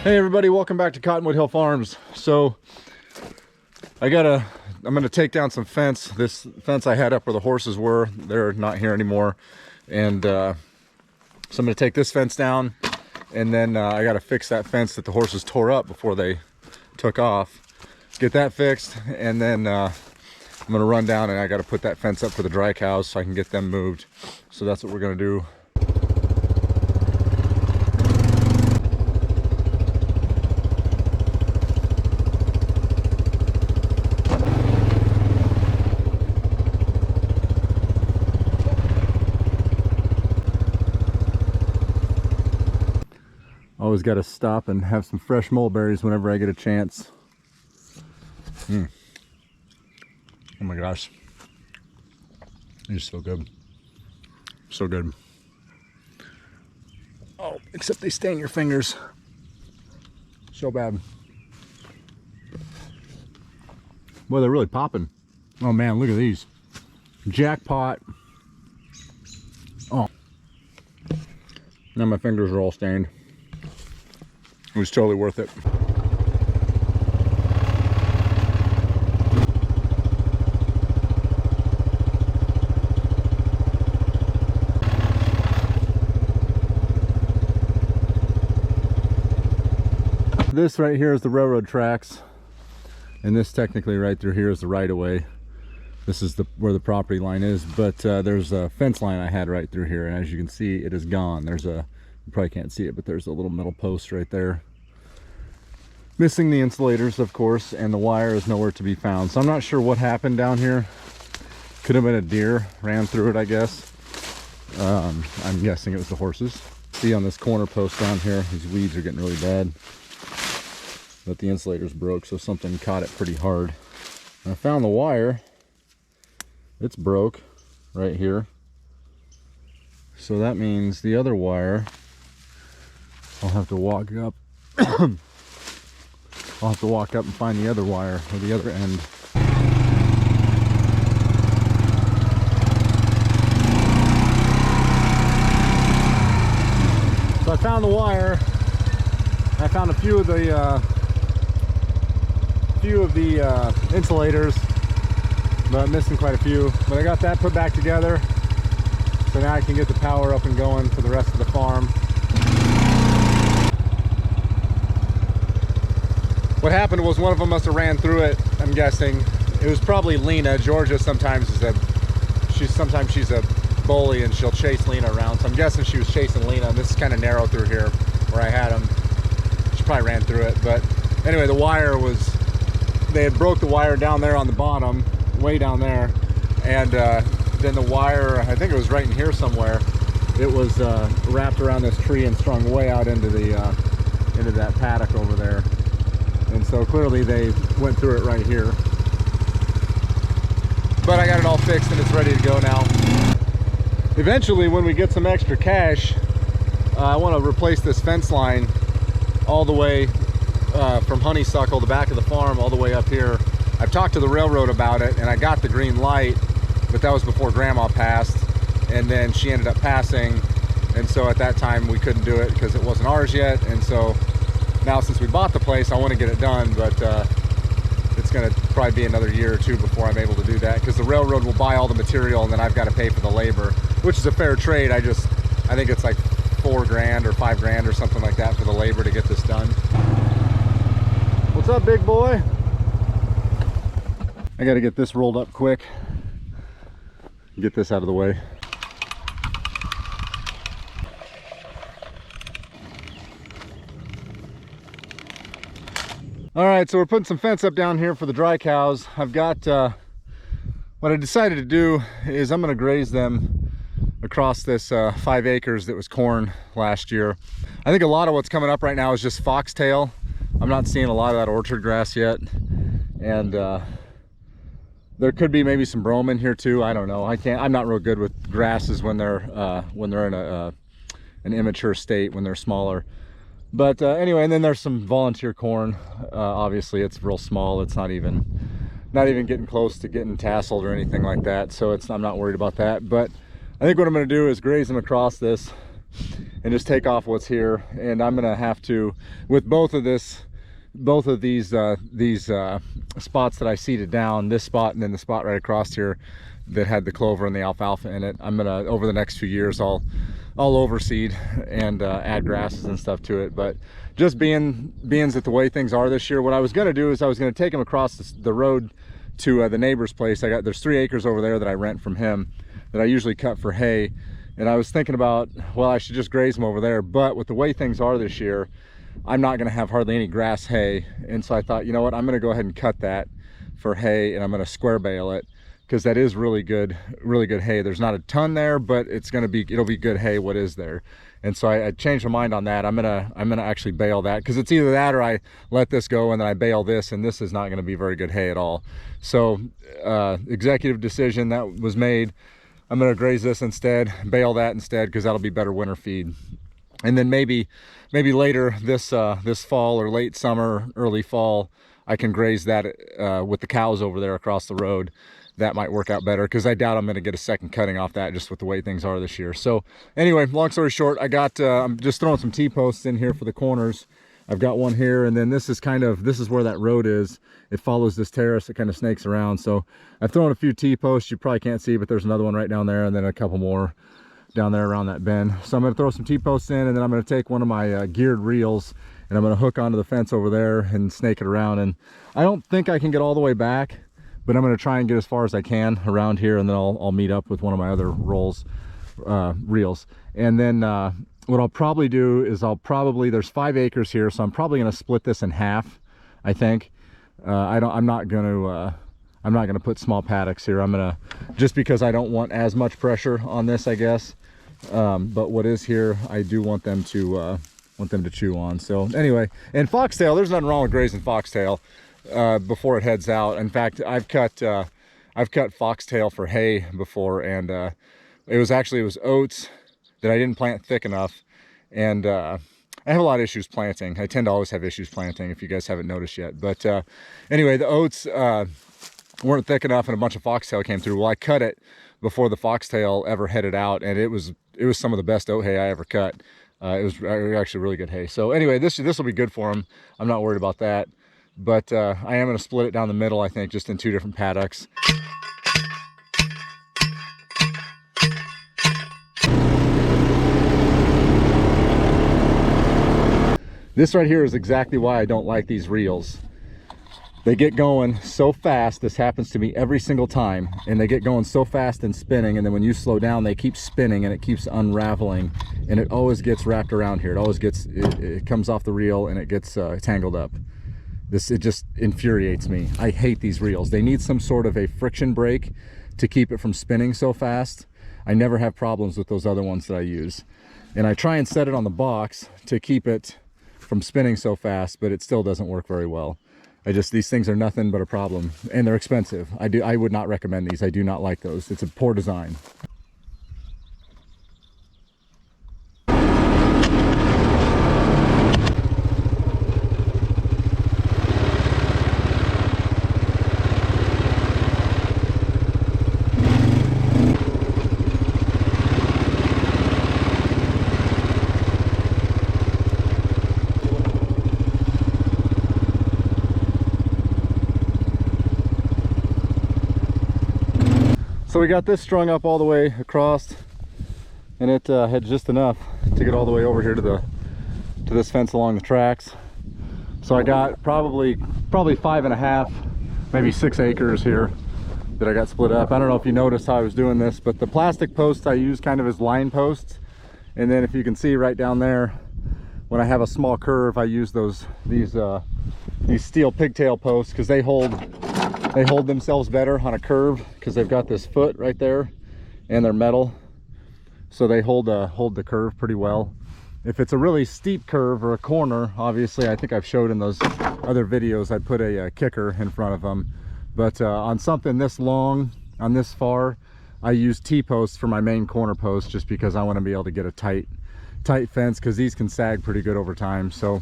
Hey everybody, welcome back to Cottonwood Hill Farms. So I'm gonna take down some fence. This fence I had up where the horses were, they're not here anymore. And so I'm gonna take this fence down, and then I gotta fix that fence that the horses tore up before they took off. Get that fixed, and then I'm gonna run down and I gotta put that fence up for the dry cows so I can get them moved. So that's what we're gonna do. Always got to stop and have some fresh mulberries whenever I get a chance. Oh my gosh. It's so good. So good. Oh, except they stain your fingers. So bad. Boy, they're really popping. Oh man, look at these. Jackpot. Oh. Now my fingers are all stained. It was totally worth it. This right here is the railroad tracks, and this technically right through here is the right-of-way. This is where the property line is, but there's a fence line I had right through here, and as you can see, it is gone. You probably can't see it, but there's a little metal post right there. Missing the insulators, of course, and the wire is nowhere to be found. So I'm not sure what happened down here. Could have been a deer, ran through it, I guess. I'm guessing it was the horses. See on this corner post down here, these weeds are getting really bad. But the insulator's broke, so something caught it pretty hard. And I found the wire. It's broke right here. So that means the other wire, I'll have to walk up. I'll have to walk up and find the other wire, or the other end. So I found the wire. I found a few of the insulators, but I'm missing quite a few. But I got that put back together, so now I can get the power up and going for the rest of the farm. What happened was one of them must have ran through it, I'm guessing. It was probably Lena. Georgia sometimes she's a bully and she'll chase Lena around. So I'm guessing she was chasing Lena, and this is kind of narrow through here where I had them. She probably ran through it, but anyway, the wire was, they had broke the wire down there on the bottom, way down there, and then the wire, I think it was right in here somewhere, it was wrapped around this tree and strung way out into that paddock over there. And so clearly they went through it right here. But I got it all fixed and it's ready to go now. Eventually, when we get some extra cash, I want to replace this fence line all the way from Honeysuckle, the back of the farm, all the way up here. I've talked to the railroad about it, and I got the green light, but that was before Grandma passed, and then she ended up passing, and so at that time we couldn't do it because it wasn't ours yet. And so now, since we bought the place, I want to get it done, but it's going to probably be another year or two before I'm able to do that, because the railroad will buy all the material and then I've got to pay for the labor, which is a fair trade. I think it's like $4 grand or $5 grand or something like that for the labor to get this done. What's up, big boy? I got to get this rolled up quick. Get this out of the way. All right, so we're putting some fence up down here for the dry cows. I've got, what I decided to do is I'm gonna graze them across this 5 acres that was corn last year. I think a lot of what's coming up right now is just foxtail. I'm not seeing a lot of that orchard grass yet. And there could be maybe some brome in here too, I don't know. I'm not real good with grasses when they're in an immature state, when they're smaller. But anyway, and then there's some volunteer corn. Obviously it's real small. It's not even getting close to getting tasseled or anything like that. So I'm not worried about that. But I think what I'm going to do is graze them across this and just take off what's here. And I'm gonna have to, with both of these spots that I seeded down, this spot and then the spot right across here that had the clover and the alfalfa in it, I'm gonna, over the next few years, I'll overseed and add grasses and stuff to it. But just being that the way things are this year, what I was gonna do is I was gonna take him across the road to the neighbor's place. There's 3 acres over there that I rent from him that I usually cut for hay. And I was thinking about, well, I should just graze him over there. But with the way things are this year, I'm not gonna have hardly any grass hay. And so I thought, you know what, I'm gonna go ahead and cut that for hay, and I'm gonna square bale it, because that is really good hay. There's not a ton there, but it'll be good hay what is there. And so I changed my mind on that. I'm gonna actually bale that, because it's either that or I let this go and then I bale this, and this is not gonna be very good hay at all. So executive decision that was made. I'm gonna graze this instead, bale that instead, because that'll be better winter feed. And then maybe later this fall, or late summer, early fall, I can graze that with the cows over there across the road. That might work out better, because I doubt I'm going to get a second cutting off that, just with the way things are this year. So anyway, long story short, I'm just throwing some T-posts in here for the corners. I've got one here, and then this is where that road is. It follows this terrace, it kind of snakes around. So I've thrown a few T-posts, you probably can't see, but there's another one right down there, and then a couple more down there around that bend. So I'm going to throw some T-posts in, and then I'm going to take one of my geared reels, and I'm going to hook onto the fence over there and snake it around. And I don't think I can get all the way back, but I'm going to try and get as far as I can around here, and then I'll meet up with one of my other reels. And then what I'll probably do is there's 5 acres here, so I'm probably going to split this in half, I think. I'm not going to put small paddocks here. I'm going to, just because I don't want as much pressure on this, I guess. But what is here, I do want them to chew on. So anyway, and foxtail, there's nothing wrong with grazing foxtail before it heads out. In fact, I've cut foxtail for hay before, and it was oats that I didn't plant thick enough. And I have a lot of issues planting. I tend to always have issues planting, if you guys haven't noticed yet. But anyway, the oats weren't thick enough, and a bunch of foxtail came through. Well, I cut it before the foxtail ever headed out, and it was some of the best oat hay I ever cut. It was actually really good hay. So anyway, this will be good for them. I'm not worried about that. But I am going to split it down the middle, I think, just in 2 different paddocks. This right here is exactly why I don't like these reels. They get going so fast. This happens to me every single time, and they get going so fast and spinning, and then when you slow down, they keep spinning, and it keeps unraveling, and it always gets wrapped around here. It comes off the reel, and it gets tangled up. It just infuriates me. I hate these reels. They need some sort of a friction break to keep it from spinning so fast. I never have problems with those other ones that I use. And I try and set it on the box to keep it from spinning so fast, but it still doesn't work very well. These things are nothing but a problem, and they're expensive. I would not recommend these. I do not like those. It's a poor design. So we got this strung up all the way across, and it had just enough to get all the way over here to this fence along the tracks. So I got probably 5.5, maybe 6 acres here that I got split up. I don't know if you noticed how I was doing this, but the plastic posts I use kind of as line posts, and then if you can see right down there, when I have a small curve, I use these steel pigtail posts, because they hold themselves better on a curve, because they've got this foot right there, and they're metal, so they hold the curve pretty well. If it's a really steep curve or a corner, obviously, I think I've showed in those other videos, I put a kicker in front of them. But on something this long, on this far, I use T-posts for my main corner post, just because I want to be able to get a tight fence, because these can sag pretty good over time. So,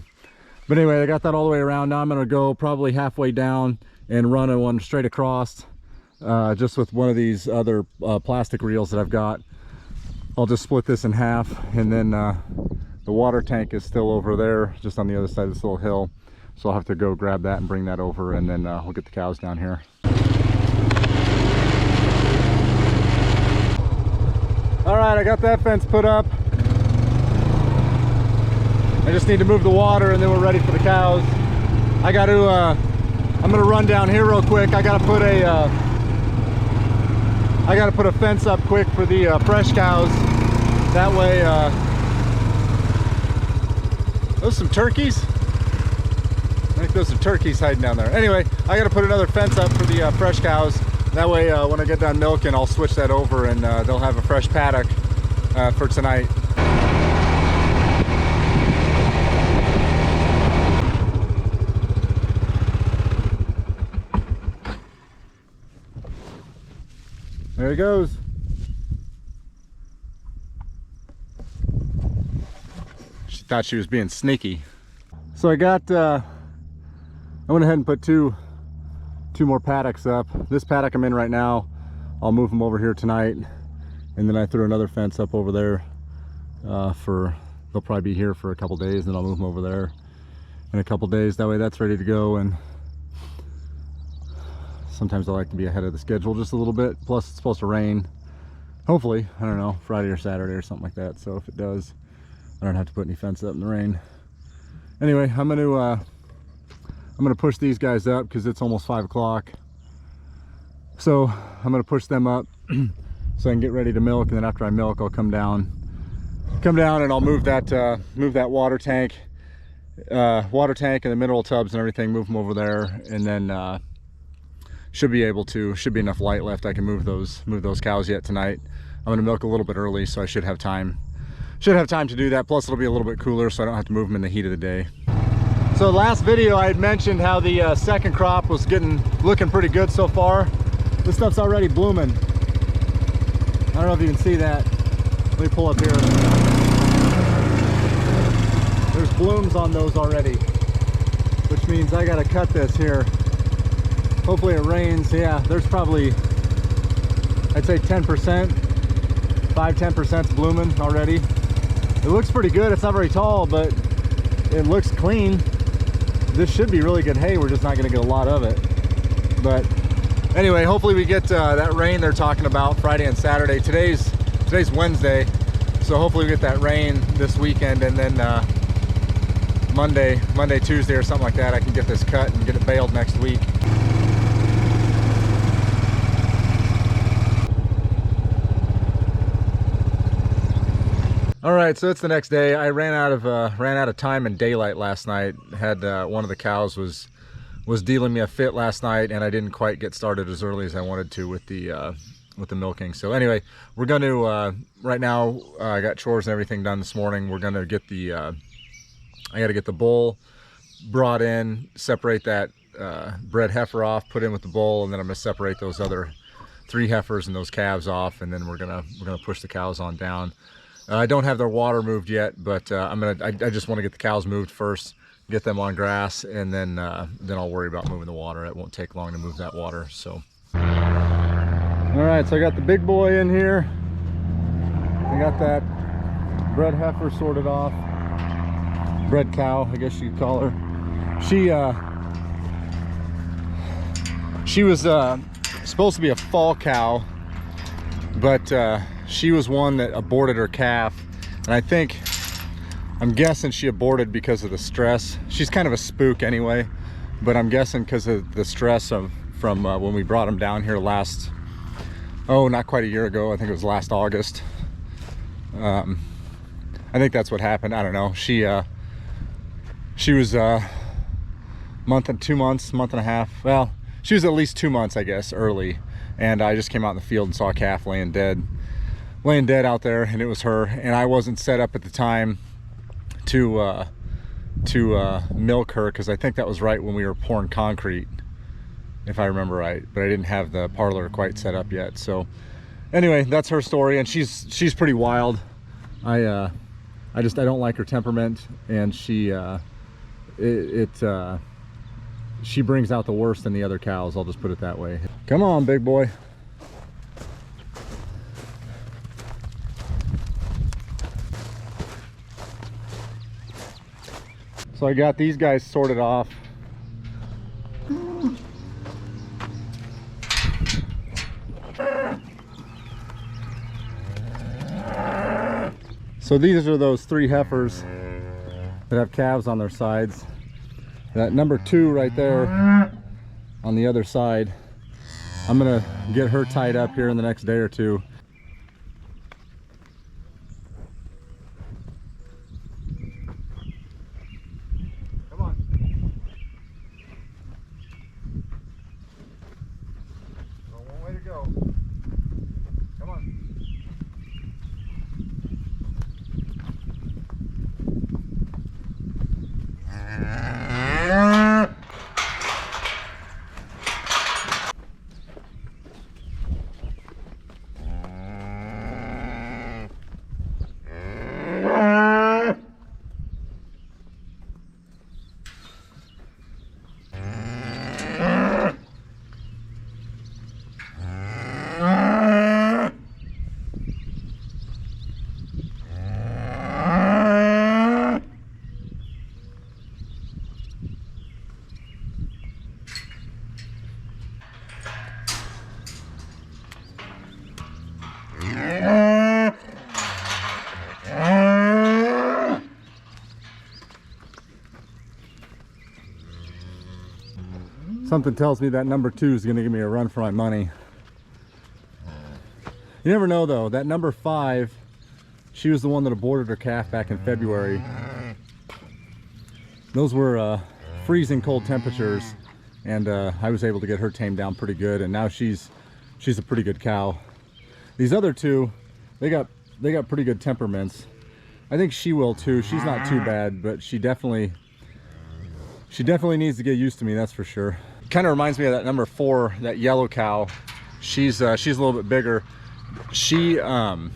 but anyway, I got that all the way around. Now I'm going to go probably halfway down and run one straight across, just with one of these other plastic reels that I've got. I'll just split this in half, and then The water tank is still over there, just on the other side of this little hill. So I'll have to go grab that and bring that over, and then we'll get the cows down here. All right, I got that fence put up. I just need to move the water and then we're ready for the cows. I got to, I'm gonna run down here real quick. I gotta put a fence up quick for the fresh cows. That way, those some turkeys? I think those are turkeys hiding down there. Anyway, I gotta put another fence up for the fresh cows. That way, when I get done milking, I'll switch that over and they'll have a fresh paddock for tonight. There he goes. She thought she was being sneaky. So I got, I went ahead and put two more paddocks up. This paddock I'm in right now, I'll move them over here tonight. And then I threw another fence up over there they'll probably be here for a couple days, and then I'll move them over there in a couple days. That way that's ready to go. And sometimes I like to be ahead of the schedule just a little bit. Plus it's supposed to rain, hopefully, I don't know, Friday or Saturday or something like that. So if it does, I don't have to put any fence up in the rain. Anyway, I'm gonna push these guys up because it's almost 5 o'clock. So I'm gonna push them up so I can get ready to milk, and then after I milk, I'll come down and I'll move that water tank and the mineral tubs and everything, move them over there, and then should be enough light left. I can move those cows yet tonight. I'm gonna milk a little bit early, so I should have time to do that. Plus it'll be a little bit cooler, so I don't have to move them in the heat of the day. So last video I had mentioned how the second crop was looking pretty good so far. This stuff's already blooming. I don't know if you can see that. Let me pull up here. There's blooms on those already, which means I gotta cut this here. Hopefully it rains. Yeah, there's probably, I'd say 10%, 5–10% blooming already. It looks pretty good. It's not very tall, but it looks clean. This should be really good hay. We're just not gonna get a lot of it. But anyway, hopefully we get that rain they're talking about Friday and Saturday. Today's Wednesday, so hopefully we get that rain this weekend, and then Monday, Tuesday or something like that, I can get this cut and get it baled next week. All right, so it's the next day. I ran out of time and daylight last night. Had one of the cows was dealing me a fit last night, and I didn't quite get started as early as I wanted to with the milking. So anyway, we're going to right now. I got chores and everything done this morning. We're going to get the I got to get the bull brought in, separate that bred heifer off, put in with the bull, and then I'm going to separate those other 3 heifers and those calves off, and then we're gonna push the cows on down. I don't have their water moved yet, but I just want to get the cows moved first, get them on grass, and then I'll worry about moving the water. It won't take long to move that water. So all right, so I got the big boy in here. I got that bred heifer sorted off, bred cow, I guess you could call her. She was supposed to be a fall cow, but she was one that aborted her calf, and I'm guessing she aborted because of the stress. She's kind of a spook anyway, but I'm guessing because of the stress from when we brought them down here last, not quite a year ago. I think it was last August. I think that's what happened. I don't know. She was month and 2 months, month and a half. Well, she was at least 2 months, I guess, early. And I just came out in the field and saw a calf laying dead out there, and it was her. And I wasn't set up at the time to milk her, because I think that was right when we were pouring concrete, if I remember right. But I didn't have the parlor quite set up yet. So anyway, that's her story, and she's pretty wild. I don't like her temperament, and she brings out the worst in the other cows. I'll just put it that way. Come on, big boy. So I got these guys sorted off. So these are those 3 heifers that have calves on their sides. That number 2 right there on the other side, I'm gonna get her tied up here in the next day or 2. Come on. One way to go. Come on. Something tells me that number 2 is going to give me a run for my money. You never know though. That number 5, she was the one that aborted her calf back in February. Those were freezing cold temperatures, and I was able to get her tamed down pretty good, and now she's a pretty good cow. These other 2, they got pretty good temperaments. I think she will too. She's not too bad, but she definitely needs to get used to me, that's for sure. Kind of reminds me of that number 4, that yellow cow. She's a little bit bigger. She was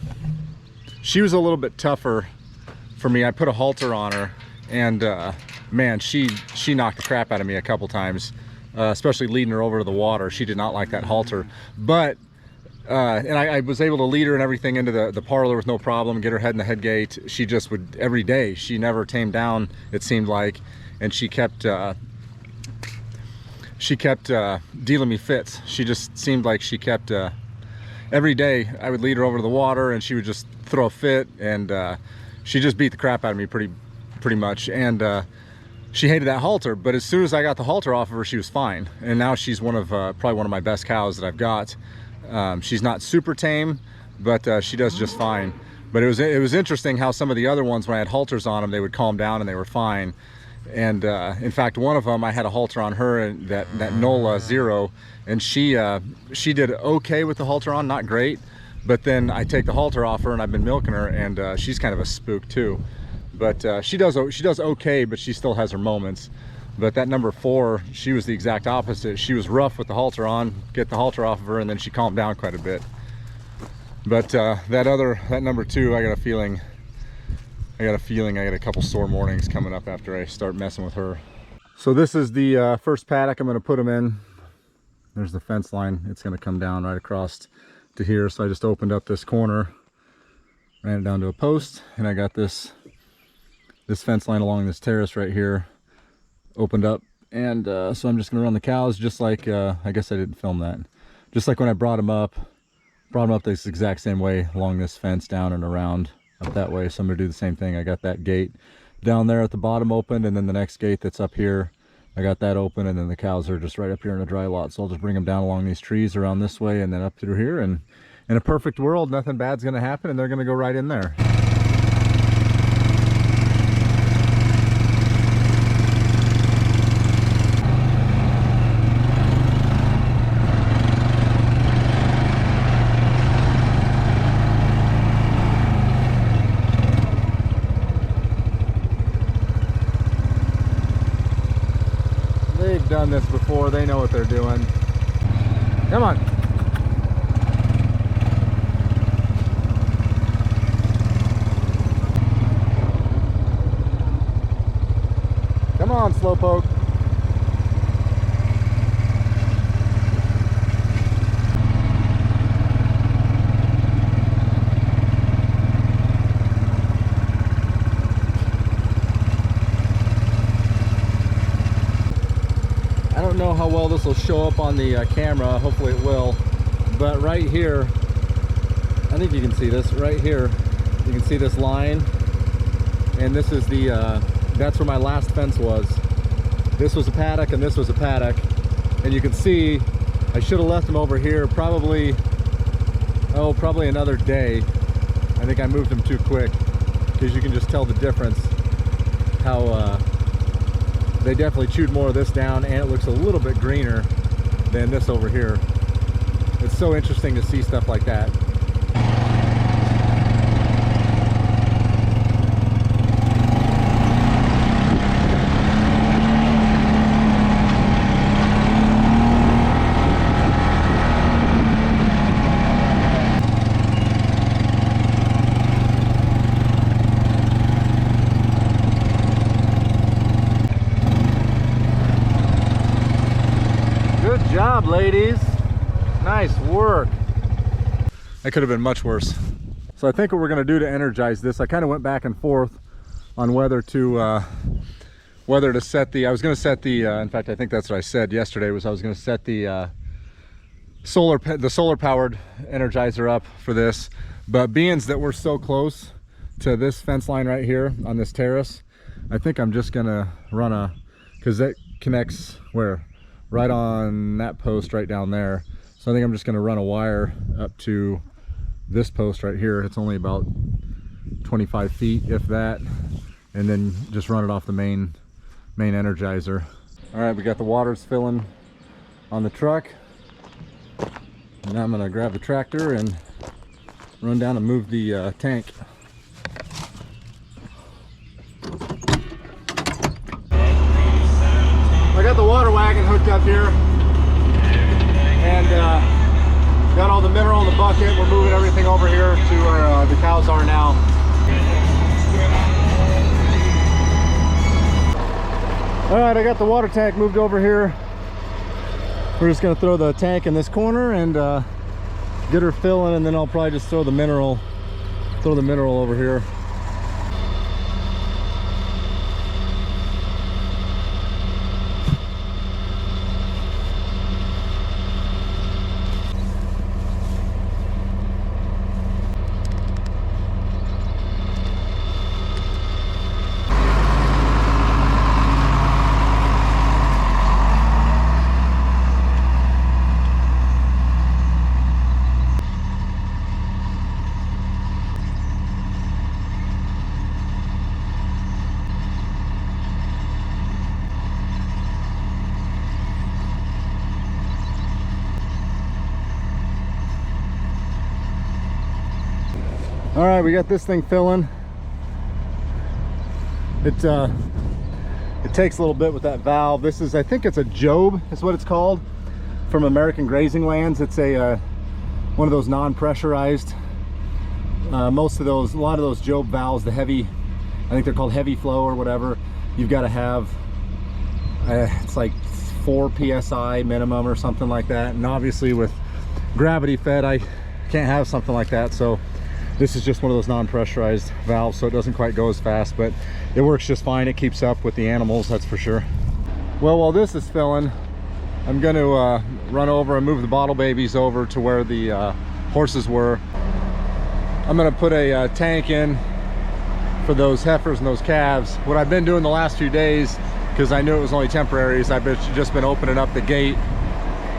a little bit tougher for me. I put a halter on her, and man, she knocked the crap out of me a couple times, especially leading her over to the water. She did not like that halter, but and I was able to lead her and everything into the parlor with no problem, get her head in the head gate. She just would, every day, she never tamed down, it seemed like, and she kept dealing me fits. She just seemed like she kept every day I would lead her over to the water and she would just throw a fit, and she just beat the crap out of me pretty much. And she hated that halter, but as soon as I got the halter off of her, she was fine. And now she's probably one of my best cows that I've got. She's not super tame, but she does just fine. But it was interesting how some of the other ones, when I had halters on them, they would calm down and they were fine. And in fact, one of them, I had a halter on her, and that Nola 0, and she did okay with the halter on, not great. But then I take the halter off her, and I've been milking her, and she's kind of a spook too. But she does okay, but she still has her moments. But that number 4, she was the exact opposite. She was rough with the halter on, get the halter off of her, and then she calmed down quite a bit. But that number 2, I got a feeling I got a couple sore mornings coming up after I start messing with her. So this is the first paddock I'm going to put them in. There's the fence line. It's going to come down right across to here. So I just opened up this corner, ran it down to a post, and I got this fence line along this terrace right here opened up. And so I'm just going to run the cows just like, I guess I didn't film that. Just like when I brought them up this exact same way along this fence, down and around up that way. So I'm gonna do the same thing. I got that gate down there at the bottom open, and then the next gate that's up here, I got that open, and then the cows are just right up here in a dry lot. So I'll just bring them down along these trees around this way and then up through here, and in a perfect world, nothing bad's gonna happen, and they're gonna go right in there. Done this before, they know what they're doing. Come on. Come on, Slowpoke. how well this will show up on the camera. Hopefully it will. But right here, I think you can see this right here. You can see this line, and this is the that's where my last fence was. This was a paddock and this was a paddock, and you can see I should have left them over here probably another day. I think I moved them too quick, because you can just tell the difference how they definitely chewed more of this down, and it looks a little bit greener than this over here. It's so interesting to see stuff like that. Good job, ladies. Nice work. That could have been much worse. So I think what we're going to do to energize this, I kind of went back and forth on whether to set the, I was going to set the, in fact, I think that's what I said yesterday, was I was going to set the solar powered Energizer up for this. But being that we're so close to this fence line right here on this terrace, I think I'm just going to run a, because that connects where? Right on that post right down there. So I think I'm just going to run a wire up to this post right here. It's only about 25 feet, if that, and then just run it off the main Energizer. All right, we got the waters filling on the truck. Now I'm going to grab the tractor and run down and move the tank. I got the water wagon hooked up here, and got all the mineral in the bucket. We're moving everything over here to where the cows are now. All right, I got the water tank moved over here. We're just gonna throw the tank in this corner and get her filling, and then I'll probably just throw the mineral over here. All right, we got this thing filling. It takes a little bit with that valve. This is, I think it's a Job is what it's called, from American Grazing Lands. It's a one of those non-pressurized. A lot of those Job valves, the heavy, I think they're called heavy flow or whatever. You've got to have it's like 4 psi minimum or something like that. And obviously with gravity fed, I can't have something like that. So this is just one of those non-pressurized valves, so it doesn't quite go as fast, but it works just fine. It keeps up with the animals, that's for sure. Well, while this is filling, I'm going to run over and move the bottle babies over to where the horses were. I'm going to put a tank in for those heifers and those calves. What I've been doing the last few days, because I knew it was only temporary, is I've just been opening up the gate,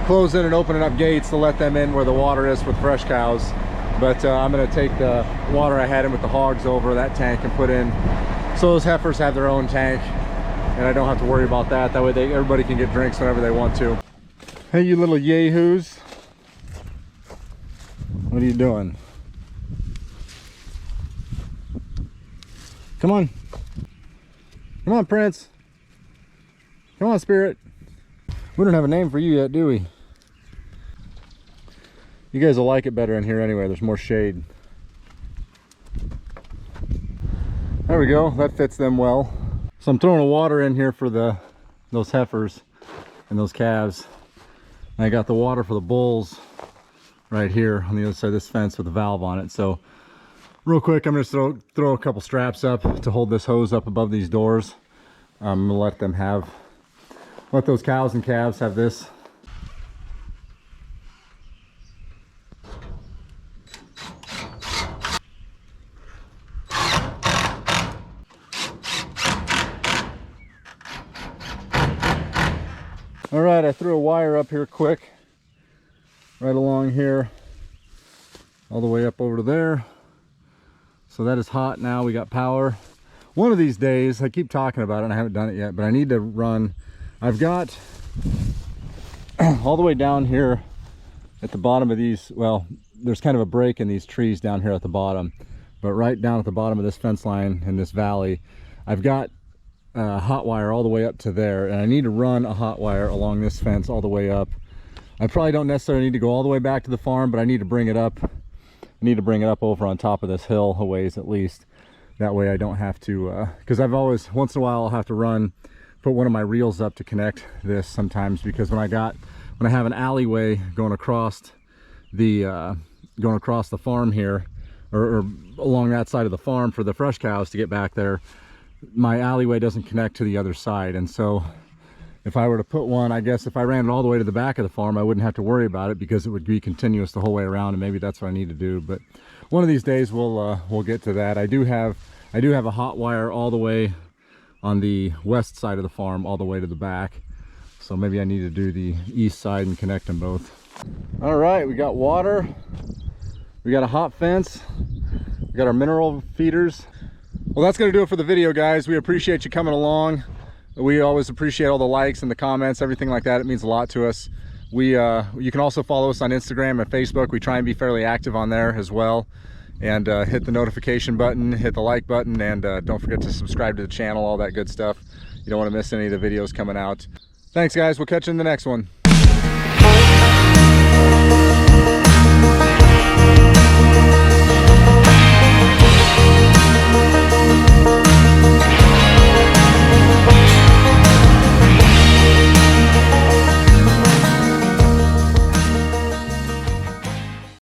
closing and opening up gates to let them in where the water is with fresh cows. But I'm going to take the water I had in with the hogs over that tank and put in, so those heifers have their own tank, and I don't have to worry about that. That way everybody can get drinks whenever they want to. Hey, you little yahoos. What are you doing? Come on. Come on, Prince. Come on, Spirit. We don't have a name for you yet, do we? You guys will like it better in here anyway. There's more shade. There we go. That fits them well. So I'm throwing a water in here for those heifers and those calves. And I got the water for the bulls right here on the other side of this fence with a valve on it. So real quick, I'm just throw a couple straps up to hold this hose up above these doors. I'm gonna let them have Let those cows and calves have this. All right, I threw a wire up here quick, right along here, all the way up over to there. So that is hot now, we got power. One of these days, I keep talking about it and I haven't done it yet, but I need to run. I've got all the way down here at the bottom of these, well, there's kind of a break in these trees down here at the bottom, but right down at the bottom of this fence line in this valley, I've got hot wire all the way up to there, and I need to run a hot wire along this fence all the way up. I probably don't necessarily need to go all the way back to the farm, but I need to bring it up. I need to bring it up over on top of this hill a ways at least. That way I don't have to, because I've always, once in a while I'll have to put one of my reels up to connect this sometimes, because when I have an alleyway going across the farm here, or along that side of the farm for the fresh cows to get back there, my alleyway doesn't connect to the other side. And so if I were to put one, I guess if I ran it all the way to the back of the farm, I wouldn't have to worry about it because it would be continuous the whole way around, and maybe that's what I need to do. But one of these days we'll get to that. I do have a hot wire all the way on the west side of the farm all the way to the back, so maybe I need to do the east side and connect them both. All right, we got water, we got a hot fence, we got our mineral feeders. Well, that's going to do it for the video, guys. We appreciate you coming along. We always appreciate all the likes and the comments, everything like that. It means a lot to us. You can also follow us on Instagram and Facebook. We try and be fairly active on there as well. And hit the notification button, hit the like button, and don't forget to subscribe to the channel, all that good stuff. You don't want to miss any of the videos coming out. Thanks, guys. We'll catch you in the next one.